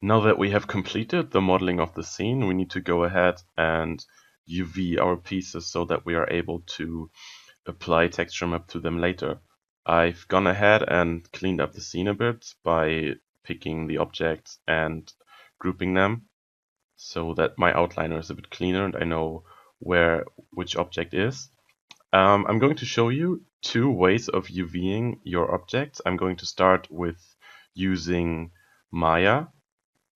Now that we have completed the modeling of the scene, we need to go ahead and UV our pieces so that we are able to apply texture map to them later. I've gone ahead and cleaned up the scene a bit by picking the objects and grouping them so that my outliner is a bit cleaner and I know where which object is. I'm going to show you two ways of UVing your objects. I'm going to start with using Maya,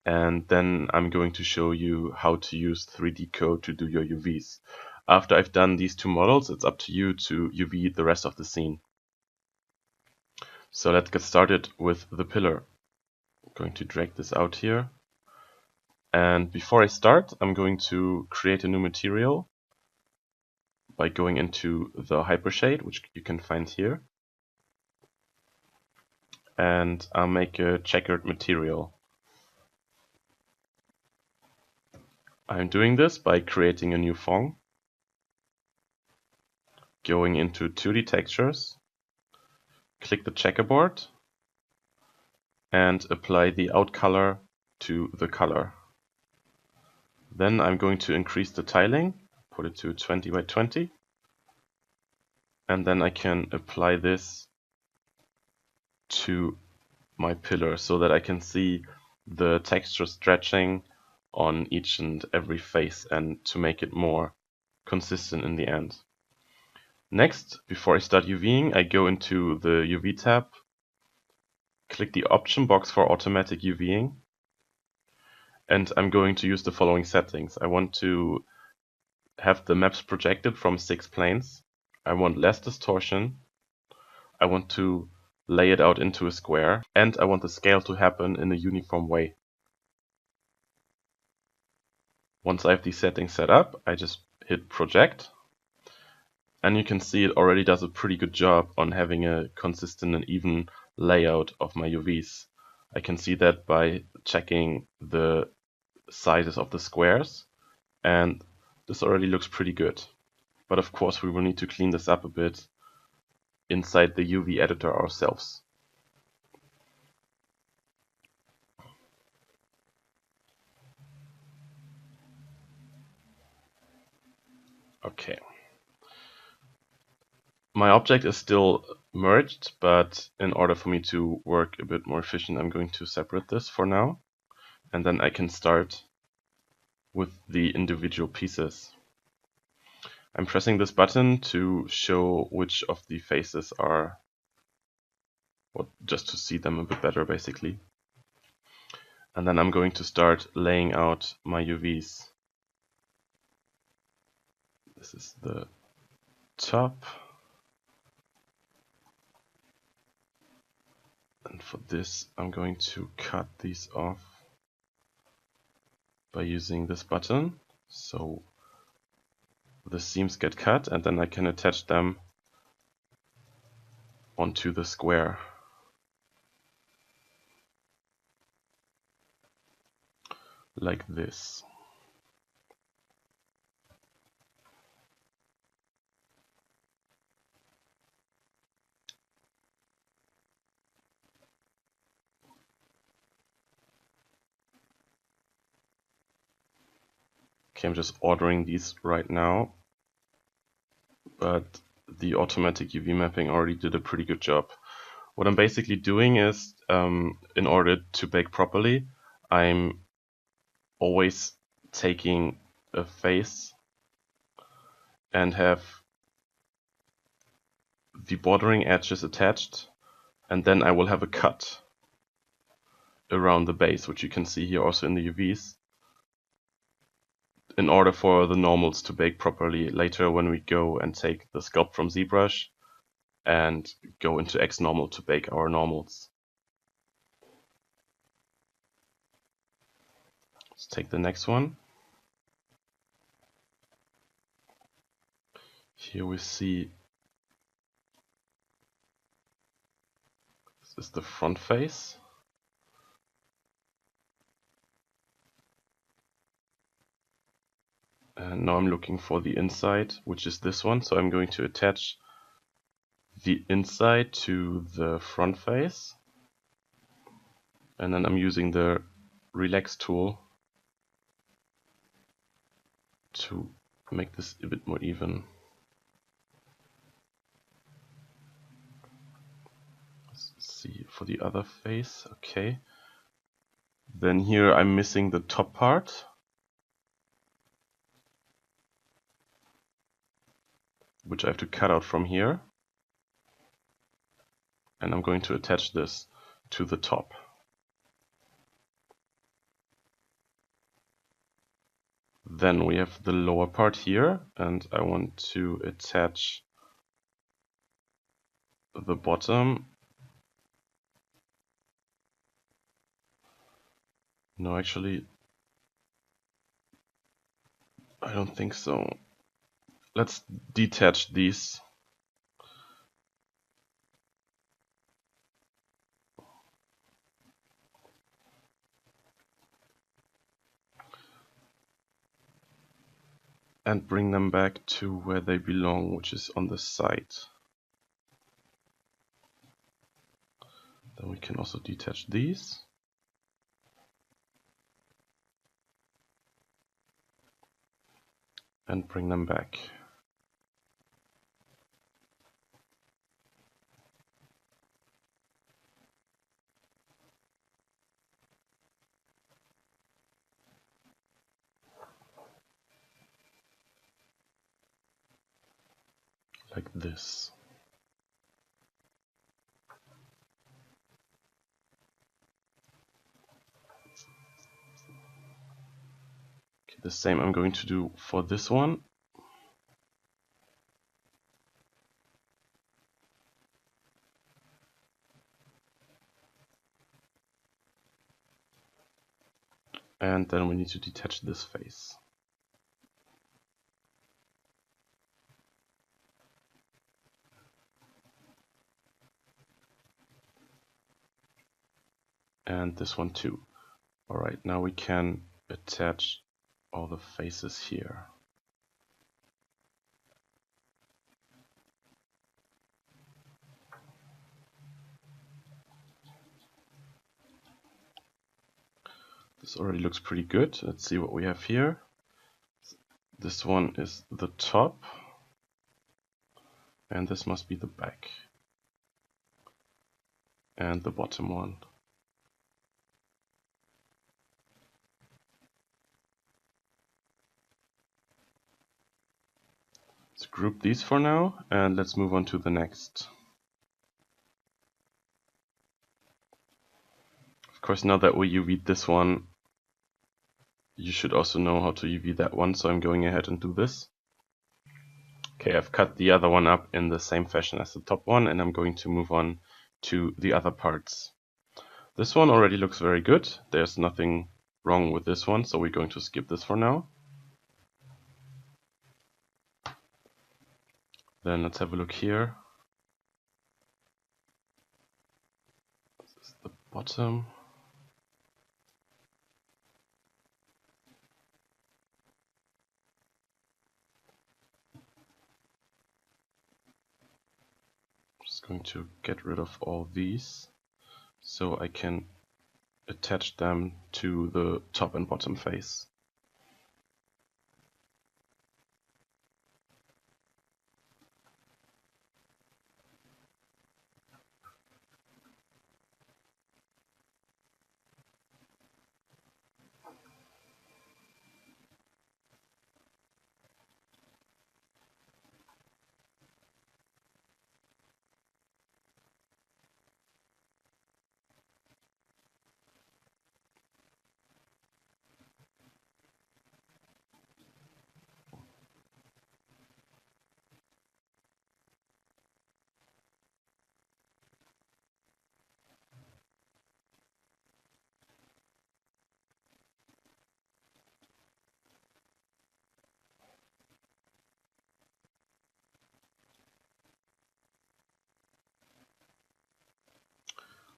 and then I'm going to show you how to use 3D code to do your UVs. After I've done these two models, it's up to you to UV the rest of the scene. So let's get started with the pillar. I'm going to drag this out here. And before I start, I'm going to create a new material by going into the hypershade, which you can find here. And I'll make a checkered material. I'm doing this by creating a new font, going into 2D textures, click the checkerboard, and apply the out color to the color. Then I'm going to increase the tiling, put it to 20 by 20, and then I can apply this to my pillar so that I can see the texture stretching on each and every face and to make it more consistent in the end. Next, before I start UVing, I go into the UV tab, click the option box for automatic UVing, and I'm going to use the following settings. I want to have the maps projected from 6 planes. I want less distortion. I want to lay it out into a square, and I want the scale to happen in a uniform way. Once I have these settings set up, I just hit project, and you can see it already does a pretty good job on having a consistent and even layout of my UVs. I can see that by checking the sizes of the squares, and this already looks pretty good. But of course we will need to clean this up a bit inside the UV editor ourselves. Okay. My object is still merged, but in order for me to work a bit more efficient, I'm going to separate this for now. And then I can start with the individual pieces. I'm pressing this button to show which of the faces are, well, just to see them a bit better basically. And then I'm going to start laying out my UVs. This is the top. And for this, I'm going to cut these off by using this button. So the seams get cut, and then I can attach them onto the square. Like this. Okay, I'm just ordering these right now, but the automatic UV mapping already did a pretty good job. What I'm basically doing is, in order to bake properly, I'm always taking a face and have the bordering edges attached, and then I will have a cut around the base, which you can see here also in the UVs, in order for the normals to bake properly later when we go and take the sculpt from ZBrush and go into XNormal to bake our normals. Let's take the next one. Here we see this is the front face. And now I'm looking for the inside, which is this one. So I'm going to attach the inside to the front face. And then I'm using the relax tool to make this a bit more even. Let's see for the other face. Okay. Then here I'm missing the top part, which I have to cut out from here. And I'm going to attach this to the top. Then we have the lower part here, and I want to attach the bottom. No, actually, I don't think so. Let's detach these. And bring them back to where they belong, which is on the side. Then we can also detach these. And bring them back. Like this. Okay, the same I'm going to do for this one. And then we need to detach this face. And this one too. Alright, now we can attach all the faces here. This already looks pretty good. Let's see what we have here. This one is the top. And this must be the back. And the bottom one. Let's group these for now, and let's move on to the next. Of course, now that we UV'd this one, you should also know how to UV that one, so I'm going ahead and do this. Okay, I've cut the other one up in the same fashion as the top one, and I'm going to move on to the other parts. This one already looks very good. There's nothing wrong with this one, so we're going to skip this for now. Then let's have a look here. This is the bottom. Just going to get rid of all these so I can attach them to the top and bottom face.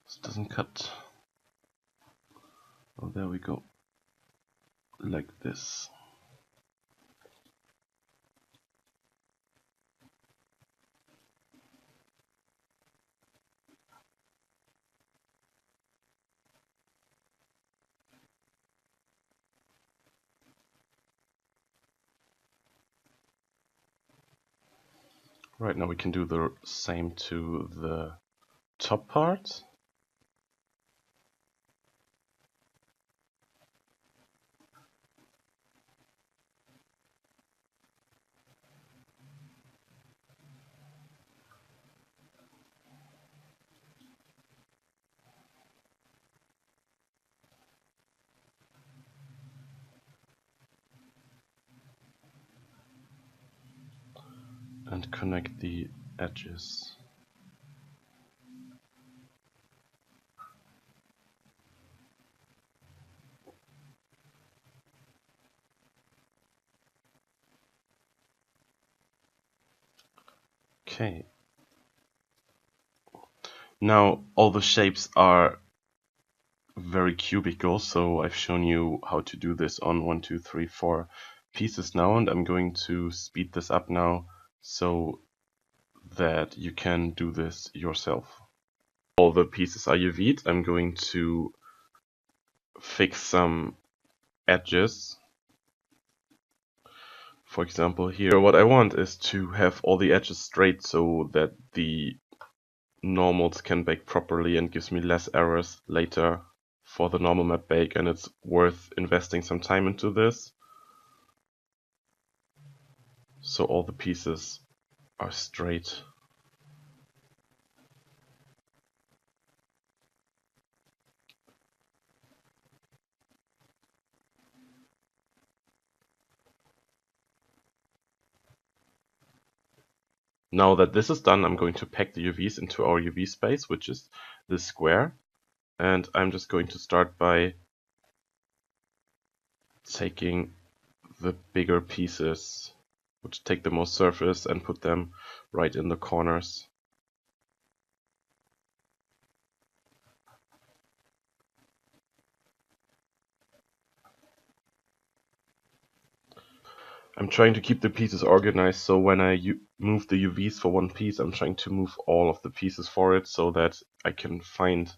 This doesn't cut. Oh, there we go. Like this. Right, now we can do the same to the top part. And connect the edges. Okay. Now all the shapes are very cubical, so I've shown you how to do this on 1, 2, 3, 4 pieces now, and I'm going to speed this up now so that you can do this yourself. All the pieces are UV'd. I'm going to fix some edges. For example, here what I want is to have all the edges straight so that the normals can bake properly and gives me less errors later for the normal map bake, and it's worth investing some time into this. So all the pieces are straight. Now that this is done, I'm going to pack the UVs into our UV space, which is this square. And I'm just going to start by taking the bigger pieces, which take the most surface, and put them right in the corners. I'm trying to keep the pieces organized, so when I move the UVs for one piece, I'm trying to move all of the pieces for it so that I can find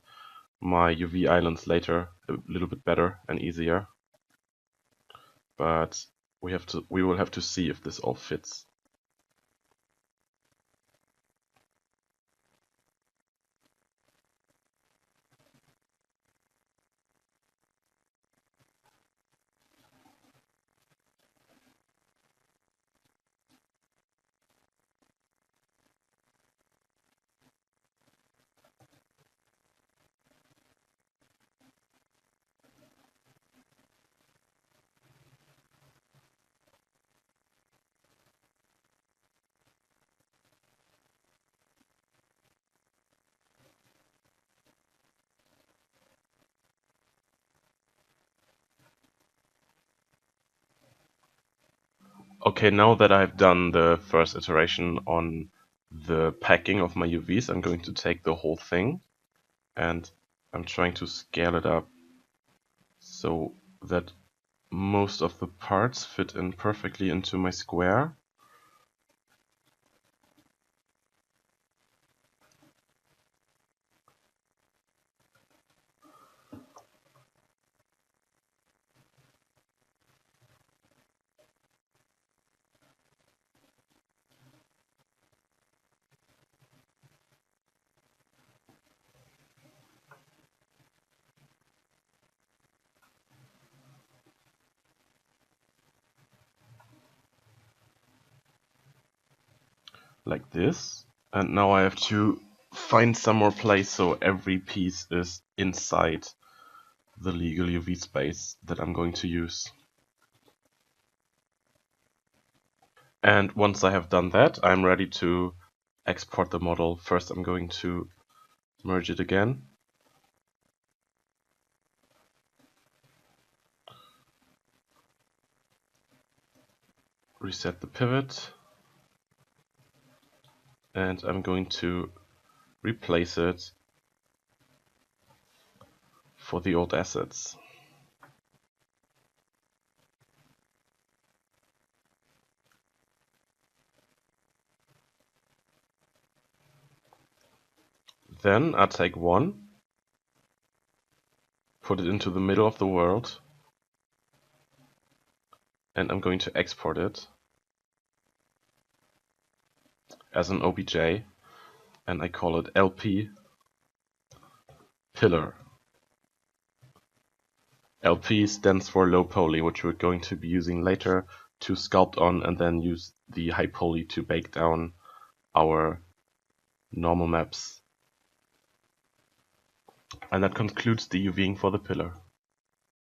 my UV islands later a little bit better and easier. But we will have to see if this all fits. Okay, now that I've done the first iteration on the packing of my UVs, I'm going to take the whole thing and I'm trying to scale it up so that most of the parts fit in perfectly into my square. Like this. And now I have to find some more place so every piece is inside the legal UV space that I'm going to use. And once I have done that, I'm ready to export the model. First I'm going to merge it again. Reset the pivot. And I'm going to replace it for the old assets. Then I take one, put it into the middle of the world, and I'm going to export it. as an OBJ, and I call it LP pillar. LP stands for low poly, which we're going to be using later to sculpt on and then use the high poly to bake down our normal maps. And that concludes the UVing for the pillar.